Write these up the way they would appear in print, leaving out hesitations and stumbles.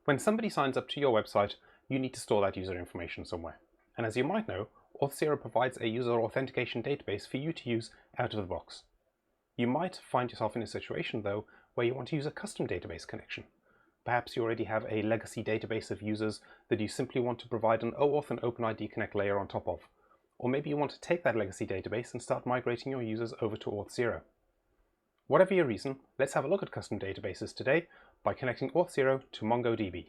When somebody signs up to your website, you need to store that user information somewhere. And as you might know, Auth0 provides a user authentication database for you to use out of the box. You might find yourself in a situation, though, where you want to use a custom database connection. Perhaps you already have a legacy database of users that you simply want to provide an OAuth and OpenID Connect layer on top of. Or maybe you want to take that legacy database and start migrating your users over to Auth0. Whatever your reason, let's have a look at custom databases today by connecting Auth0 to MongoDB.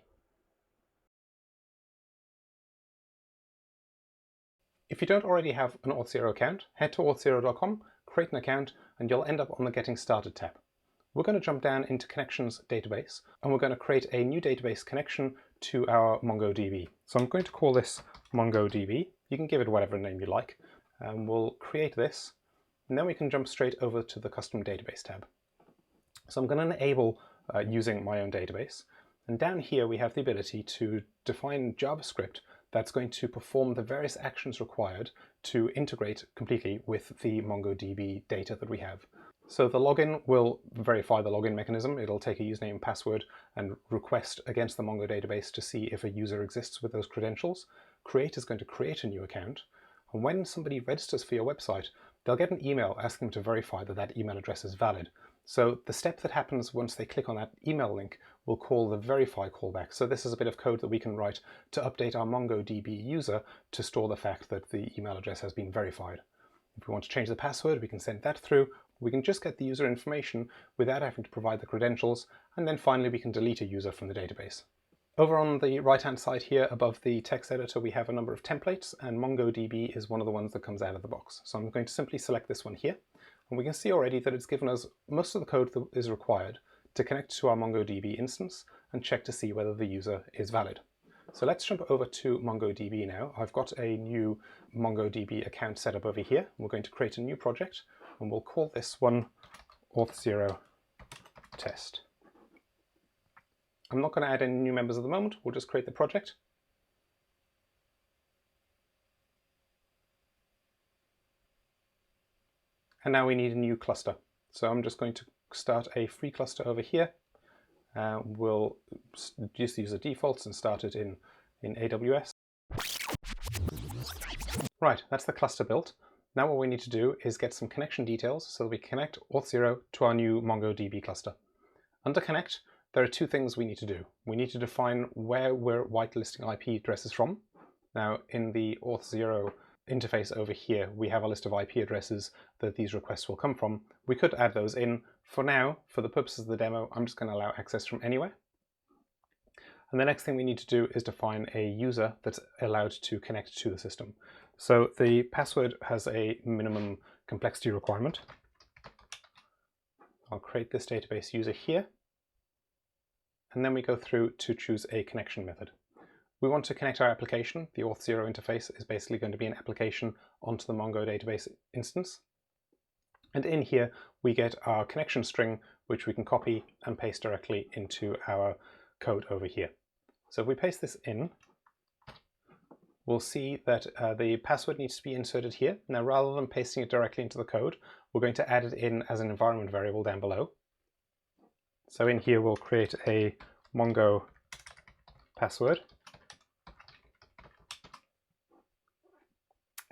If you don't already have an Auth0 account, head to auth0.com, create an account, and you'll end up on the Getting Started tab. We're going to jump down into Connections database, and we're going to create a new database connection to our MongoDB. So I'm going to call this MongoDB. You can give it whatever name you like. We'll create this, and then we can jump straight over to the Custom Database tab. So I'm going to enable using my own database. And down here we have the ability to define JavaScript that's going to perform the various actions required to integrate completely with the MongoDB data that we have. So the login will verify the login mechanism. It'll take a username and password and request against the Mongo database to see if a user exists with those credentials. Create is going to create a new account. And when somebody registers for your website, they'll get an email asking them to verify that that email address is valid. So the step that happens once they click on that email link will call the verify callback. So this is a bit of code that we can write to update our MongoDB user to store the fact that the email address has been verified. If we want to change the password, we can send that through. We can just get the user information without having to provide the credentials. And then finally, we can delete a user from the database. Over on the right-hand side here above the text editor, we have a number of templates, and MongoDB is one of the ones that comes out of the box. So I'm going to simply select this one here. And we can see already that it's given us most of the code that is required to connect to our MongoDB instance and check to see whether the user is valid. So let's jump over to MongoDB now. I've got a new MongoDB account set up over here. We're going to create a new project, and we'll call this one Auth0 test. I'm not going to add any new members at the moment. We'll just create the project. And now we need a new cluster. So I'm just going to start a free cluster over here. We'll just use the defaults and start it in AWS. Right, that's the cluster built. Now what we need to do is get some connection details so that we connect Auth0 to our new MongoDB cluster. Under connect, there are two things we need to do. We need to define where we're whitelisting IP addresses from. Now in the Auth0 interface over here, we have a list of IP addresses that these requests will come from. We could add those in. For now, for the purposes of the demo, I'm just going to allow access from anywhere. And the next thing we need to do is define a user that's allowed to connect to the system. So the password has a minimum complexity requirement. I'll create this database user here. And then we go through to choose a connection method. We want to connect our application. The Auth0 interface is basically going to be an application onto the Mongo database instance. And in here, we get our connection string, which we can copy and paste directly into our code over here. So if we paste this in, we'll see that the password needs to be inserted here. Now, rather than pasting it directly into the code, we're going to add it in as an environment variable down below. So in here, we'll create a Mongo password.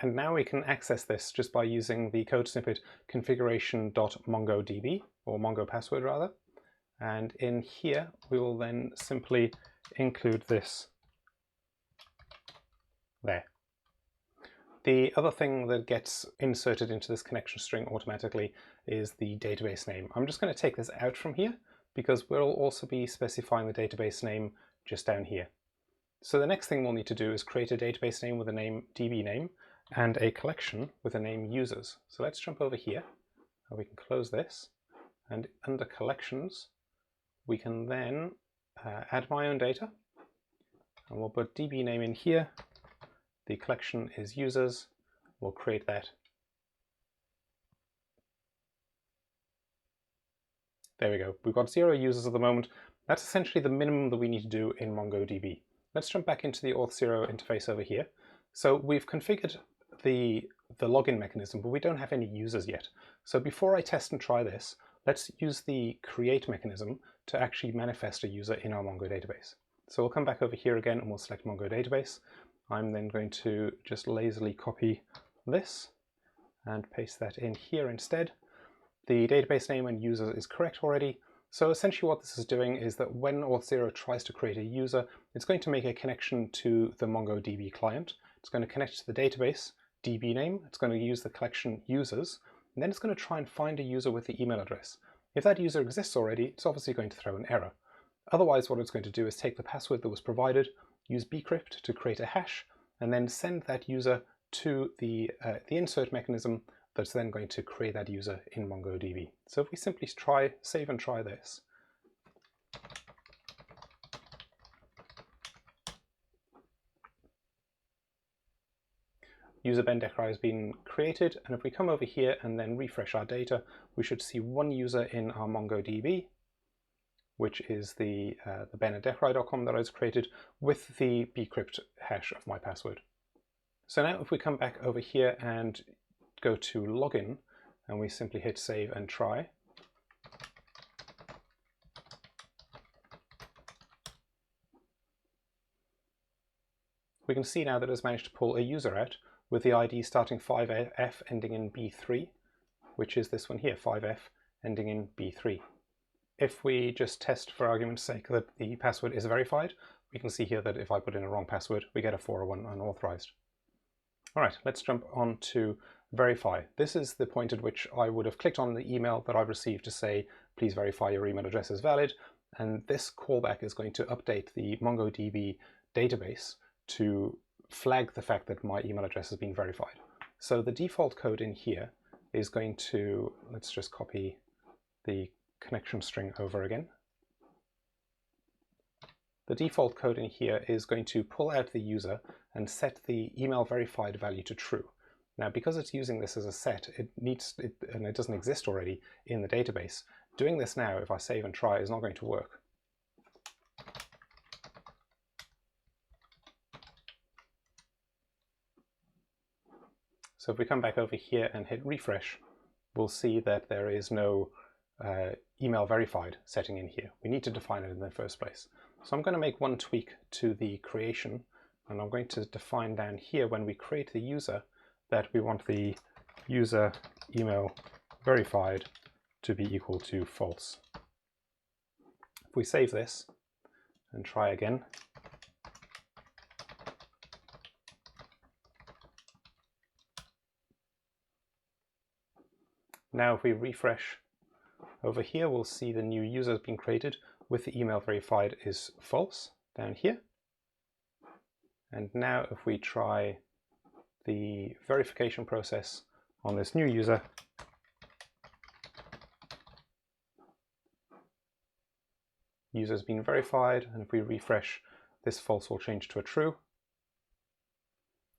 And now we can access this just by using the code snippet configuration.mongodb, or Mongo password rather. And in here, we will then simply include this there. The other thing that gets inserted into this connection string automatically is the database name. I'm just going to take this out from here because we'll also be specifying the database name just down here. So the next thing we'll need to do is create a database name with a name DB name and a collection with the name users. So let's jump over here and we can close this, and under collections we can then add my own data, and we'll put DB name in here. The collection is users. We'll create that. There we go. We've got 0 users at the moment. That's essentially the minimum that we need to do in MongoDB. Let's jump back into the Auth0 interface over here. So we've configured the login mechanism, but we don't have any users yet. So before I test and try this, let's use the create mechanism to actually manifest a user in our Mongo database. So we'll come back over here again and we'll select Mongo Database. I'm then going to just lazily copy this and paste that in here instead. The database name and user is correct already. So essentially what this is doing is that when Auth0 tries to create a user, it's going to make a connection to the MongoDB client. It's going to connect to the database DB name. It's going to use the collection users, and then it's going to try and find a user with the email address. If that user exists already, it's obviously going to throw an error. Otherwise, what it's going to do is take the password that was provided, use bcrypt to create a hash, and then send that user to the insert mechanism that's then going to create that user in MongoDB. So if we simply save and try this, user Ben Dekrai has been created, and if we come over here and then refresh our data, we should see one user in our MongoDB, which is the ben@dekrai.com that I was created with the bcrypt hash of my password. So now if we come back over here and go to login and we simply hit save and try, we can see now that it's managed to pull a user out with the ID starting 5F ending in B3, which is this one here, 5F ending in B3. If we just test for argument's sake that the password is verified, we can see here that if I put in a wrong password, we get a 401 unauthorized. All right, let's jump on to verify. This is the point at which I would have clicked on the email that I've received to say, please verify your email address is valid. And this callback is going to update the MongoDB database to flag the fact that my email address has been verified. So the default code in here is going to, let's just copy the connection string over again. The default code in here is going to pull out the user and set the email verified value to true. Now, because it's using this as a set, and it doesn't exist already in the database, doing this now, if I save and try, is not going to work. So if we come back over here and hit refresh, we'll see that there is no email verified setting in here. We need to define it in the first place. So I'm going to make one tweak to the creation, and I'm going to define down here when we create the user that we want the user email verified to be equal to false. If we save this and try again, now if we refresh over here, we'll see the new user has been created with the email verified is false down here. And now if we try the verification process on this new user, user has been verified, and if we refresh, this false will change to a true.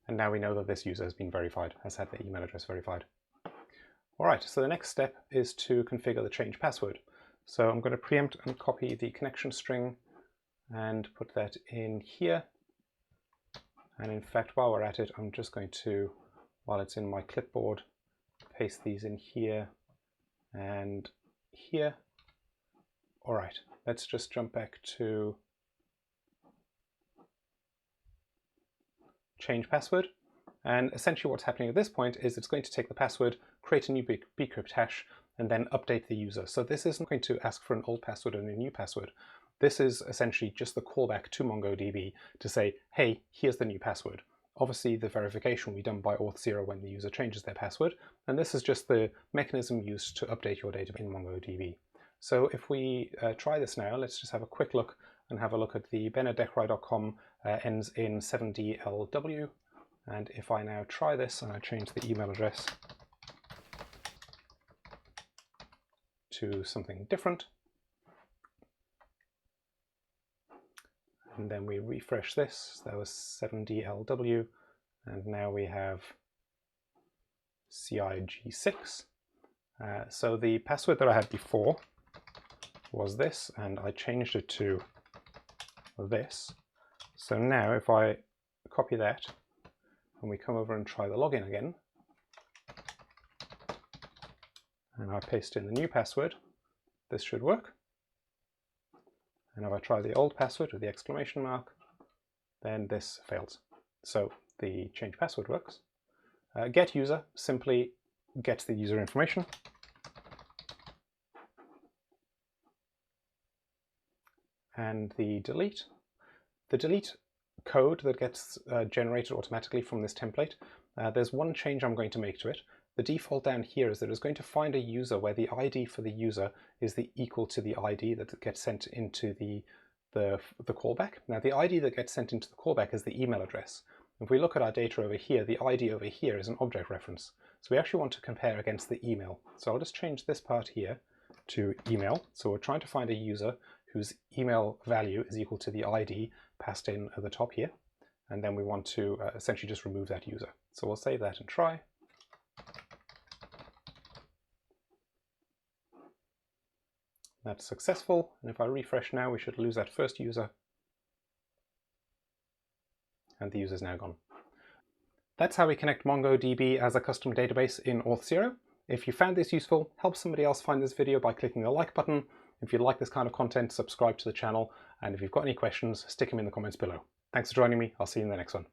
And now we know that this user has been verified, has had the email address verified. All right, so the next step is to configure the change password. So I'm going to preempt and copy the connection string and put that in here. And in fact, while we're at it, I'm just going to, while it's in my clipboard, paste these in here and here. All right, let's just jump back to change password. And essentially what's happening at this point is it's going to take the password, create a new bcrypt hash, and then update the user. So this isn't going to ask for an old password and a new password. This is essentially just the callback to MongoDB to say, hey, here's the new password. Obviously, the verification will be done by Auth0 when the user changes their password, and this is just the mechanism used to update your data in MongoDB. So if we try this now, let's just have a quick look and have a look at the ben@dekrai.com ends in 7DLW. And if I now try this and I change the email address to something different, and then we refresh this, that was 7DLW, and now we have CIG6. So the password that I had before was this, and I changed it to this. So now if I copy that, and we come over and try the login again, and I paste in the new password, this should work. And if I try the old password with the exclamation mark, then this fails. So the change password works. Get user simply gets the user information. And the delete code that gets generated automatically from this template, there's one change I'm going to make to it. The default down here is that it's going to find a user where the ID for the user is equal to the ID that gets sent into the callback. Now the ID that gets sent into the callback is the email address. If we look at our data over here, the ID over here is an object reference. So we actually want to compare against the email. So I'll just change this part here to email. So we're trying to find a user whose email value is equal to the ID passed in at the top here. And then we want to essentially just remove that user. So we'll save that and try. That's successful, and if I refresh now, we should lose that first user, and the user is now gone. That's how we connect MongoDB as a custom database in Auth0. If you found this useful, help somebody else find this video by clicking the like button. If you like this kind of content, subscribe to the channel, and if you've got any questions, stick them in the comments below. Thanks for joining me. I'll see you in the next one.